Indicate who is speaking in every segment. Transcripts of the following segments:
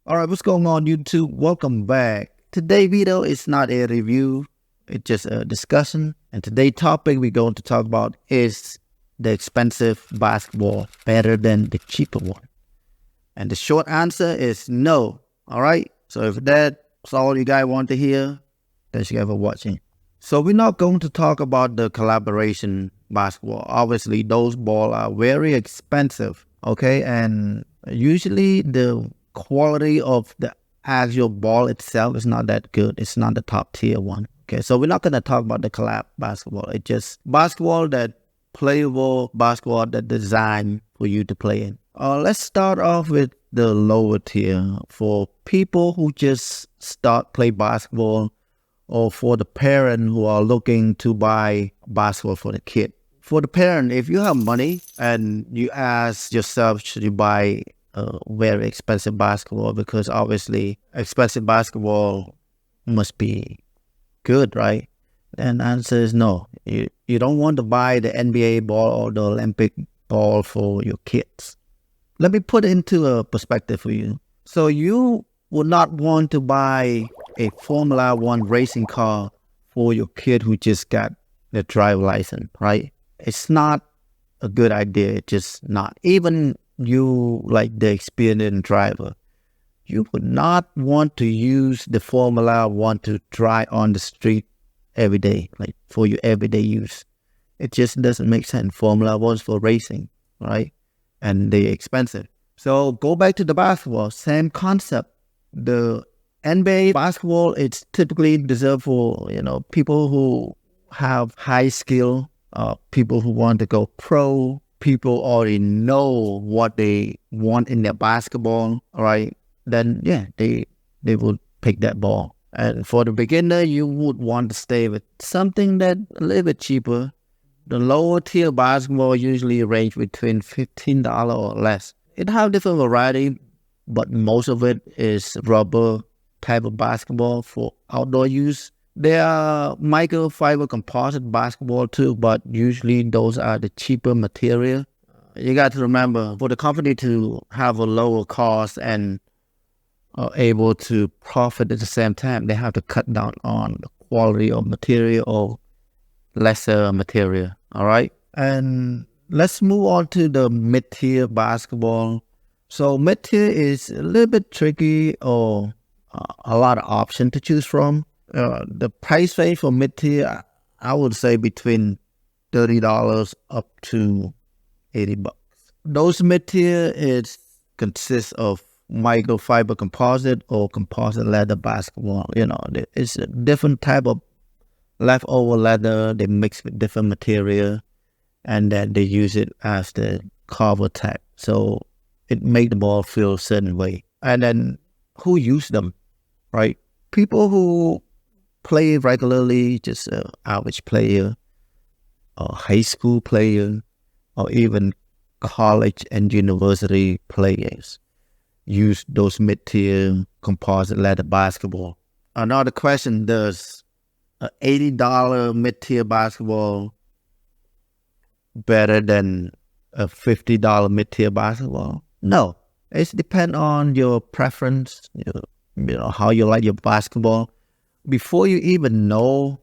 Speaker 1: All right, what's going on, YouTube? Welcome back. Today video is not a review, it's just a discussion. And today's topic we're going to talk about is the expensive basketball better than the cheaper one? And the short answer is no. All right, so if that's all you guys want to hear, thanks you guys for watching. So we're not going to talk about the collaboration basketball. Obviously, those balls are very expensive, okay? And usually the quality of the actual ball itself is not that good. It's not the top tier one. Okay, so we're not gonna talk about the collab basketball. It's just basketball that playable basketball that designed for you to play in. Let's start off with the lower tier for people who just start play basketball, or for the parent who are looking to buy basketball for the kid. For the parent, if you have money and you ask yourself, should you buy very expensive basketball, because obviously expensive basketball must be good, right? And the answer is no. You don't want to buy the NBA ball or the Olympic ball for your kids. Let me put it into a perspective for you. So you would not want to buy a Formula One racing car for your kid who just got the driver license, right? It's not a good idea. It's just not. Even you, like the experienced driver, you would not want to use the Formula One to drive on the street every day, like for your everyday use. It just doesn't make sense. Formula One's for racing, right? And they're expensive. So go back to the basketball, same concept. The NBA basketball, it's typically reserved for, people who have high skill, people who want to go pro, people already know what they want in their basketball, all right? Then, yeah, they would pick that ball. And for the beginner, you would want to stay with something that a little bit cheaper. The lower tier basketball usually range between $15 or less. It has different variety, but most of it is rubber type of basketball for outdoor use. There are microfiber composite basketball too, but usually those are the cheaper material. You got to remember, for the company to have a lower cost and are able to profit at the same time, they have to cut down on the quality of material or lesser material, all right? And let's move on to the mid-tier basketball. So mid-tier is a little bit tricky, or a lot of options to choose from. The price range for mid-tier, I would say between $30 up to $80. Those mid-tier consists of microfiber composite or composite leather basketball. It's a different type of leftover leather. They mix with different material, and then they use it as the cover type. So it make the ball feel a certain way. And then who use them, right? People who play regularly, just an average player, or high school player, or even college and university players use those mid-tier composite leather basketball. Another question, does an $80 mid-tier basketball better than a $50 mid-tier basketball? No. It depends on your preference, how you like your basketball. Before you even know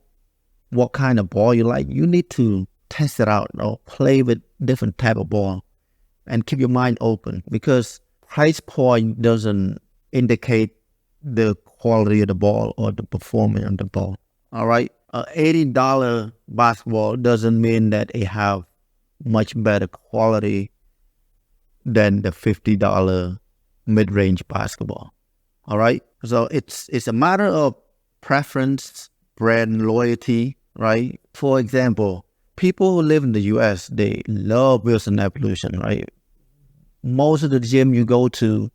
Speaker 1: what kind of ball you like, you need to test it out, or play with different type of ball and keep your mind open, because price point doesn't indicate the quality of the ball or the performance of the ball. All right, $80 basketball doesn't mean that it have much better quality than the $50 mid-range basketball. All right, so it's a matter of preference, brand loyalty, right? For example, people who live in the US, they love Wilson Evolution, right? Most of the gym you go to,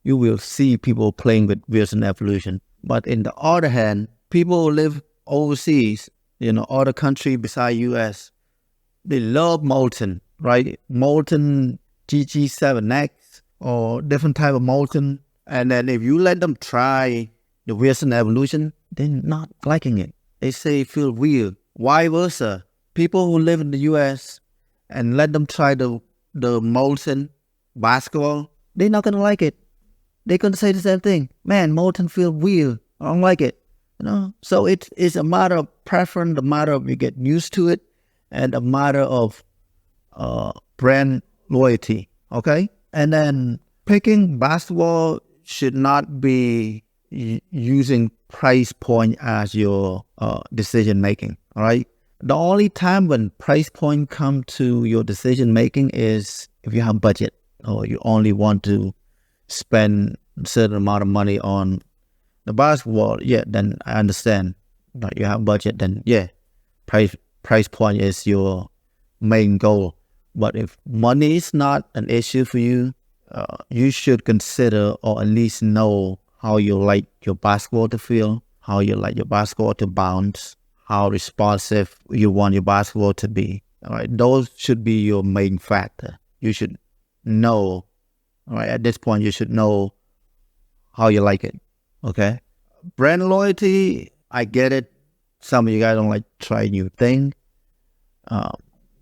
Speaker 1: you will see people playing with Wilson Evolution. But in the other hand, people who live overseas, other country beside US, they love Molten, right? Molten GG7X or different type of Molten. And then if you let them try the Wilson Evolution, they're not liking it. They say it feels weird. Vice versa. People who live in the US and let them try the Molten basketball, they're not going to like it. they're gonna say the same thing. Man, molten feel weird. I don't like it. So it's a matter of preference, a matter of you get used to it, and a matter of brand loyalty. Okay, and then picking basketball should not be using price point as your decision making. All right. The only time when price point come to your decision making is if you have budget or you only want to spend a certain amount of money on the basketball. Yeah, then I understand. You have budget, then yeah, price point is your main goal. But if money is not an issue for you, you should consider or at least know how you like your basketball to feel, how you like your basketball to bounce, how responsive you want your basketball to be. All right, those should be your main factor. You should know. All right, at this point, you should know how you like it. Okay, brand loyalty, I get it. Some of you guys don't like try new thing.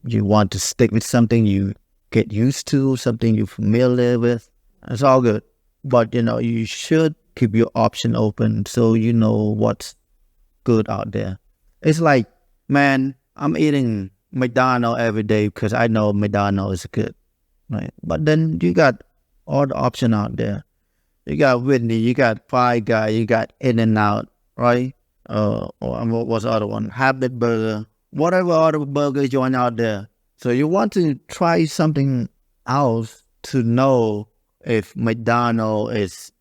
Speaker 1: You want to stick with something you get used to, something you're familiar with. It's all good. But, you should keep your option open so you know what's good out there. It's like, man, I'm eating McDonald's every day because I know McDonald's is good, right? But then you got all the option out there. You got Whitney, you got Five Guys, you got In-N-Out, right? Or what's the other one? Habit Burger. Whatever other burgers you want out there. So you want to try something else to know if McDonald's is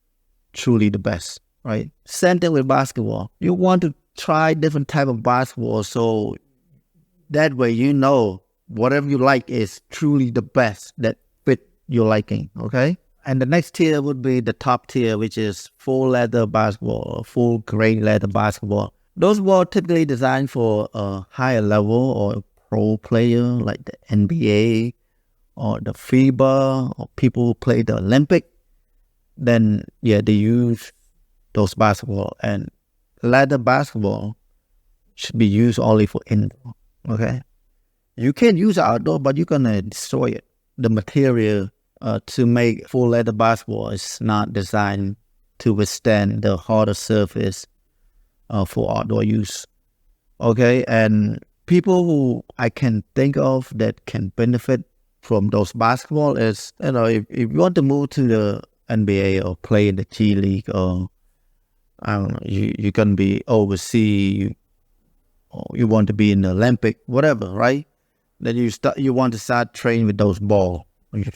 Speaker 1: truly the best, right? Same thing with basketball. You want to try different type of basketball so that way you know whatever you like is truly the best that fit your liking, okay? And the next tier would be the top tier, which is full leather basketball or full grain leather basketball. Those balls typically designed for a higher level or pro player like the NBA or the FIBA or people who play the Olympic. Then, yeah, they use those basketball. And leather basketball should be used only for indoor, okay? You can use it outdoor, but you're going to destroy it. The material to make full leather basketball is not designed to withstand the harder surface for outdoor use. Okay, and people who I can think of that can benefit from those basketball is, if you want to move to the NBA or play in the G League, or I don't know, you're going to be overseas, or you want to be in the Olympic, whatever, right? Then you want to start training with those balls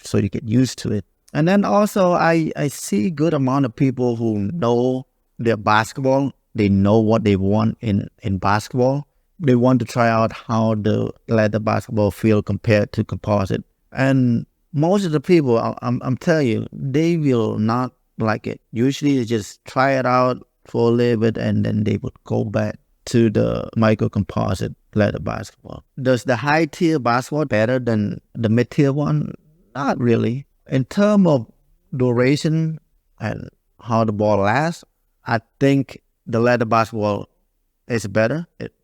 Speaker 1: so you get used to it. And then also I see good amount of people who know their basketball. They know what they want in basketball. They want to try out how the leather basketball feel compared to composite. And most of the people, I'm telling you, they will not like it. Usually they just try it out for a little bit and then they would go back to the micro composite leather basketball. Does the high tier basketball better than the mid tier one? Not really. In terms of duration and how the ball lasts, I think the leather basketball is better. It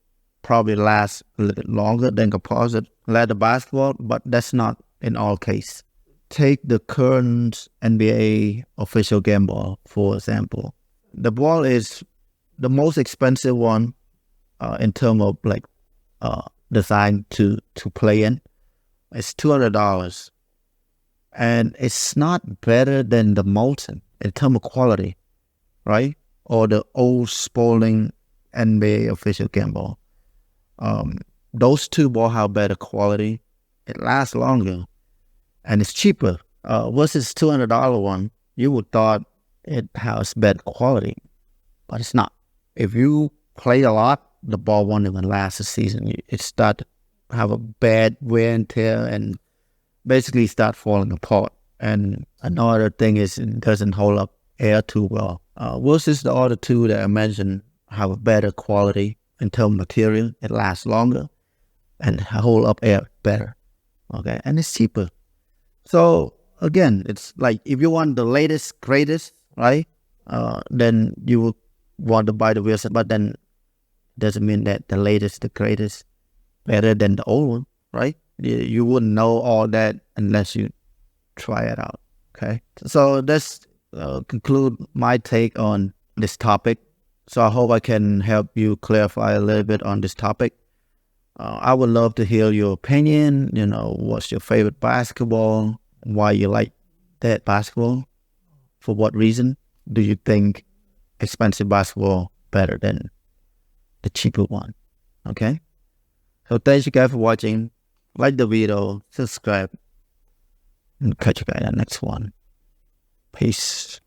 Speaker 1: probably lasts a little bit longer than composite leather basketball, but that's not in all cases. Take the current NBA official game ball, for example. The ball is the most expensive one in terms of design to play in. It's $200. And it's not better than the Molten in terms of quality, right? Or the old Spalding NBA official game ball. Those two balls have better quality. It lasts longer. And it's cheaper. Versus $200 one, you would thought it has better quality. But it's not. If you play a lot, the ball won't even last a season. It start to have a bad wear and tear and basically start falling apart. And another thing is it doesn't hold up air too well. Versus the other two that I mentioned have a better quality in terms of material. It lasts longer and hold up air better. Okay, and it's cheaper. So again, it's like if you want the latest, greatest, right? Then you would want to buy the real set, but then it doesn't mean that the latest, the greatest, better than the old one, right? You wouldn't know all that unless you try it out. Okay, so that's conclude my take on this topic. So I hope I can help you clarify a little bit on this topic. I would love to hear your opinion. What's your favorite basketball? Why you like that basketball? For what reason do you think expensive basketball better than the cheaper one? Okay. So thanks you guys for watching. Like the video, subscribe, and catch you guys in the next one. Peace.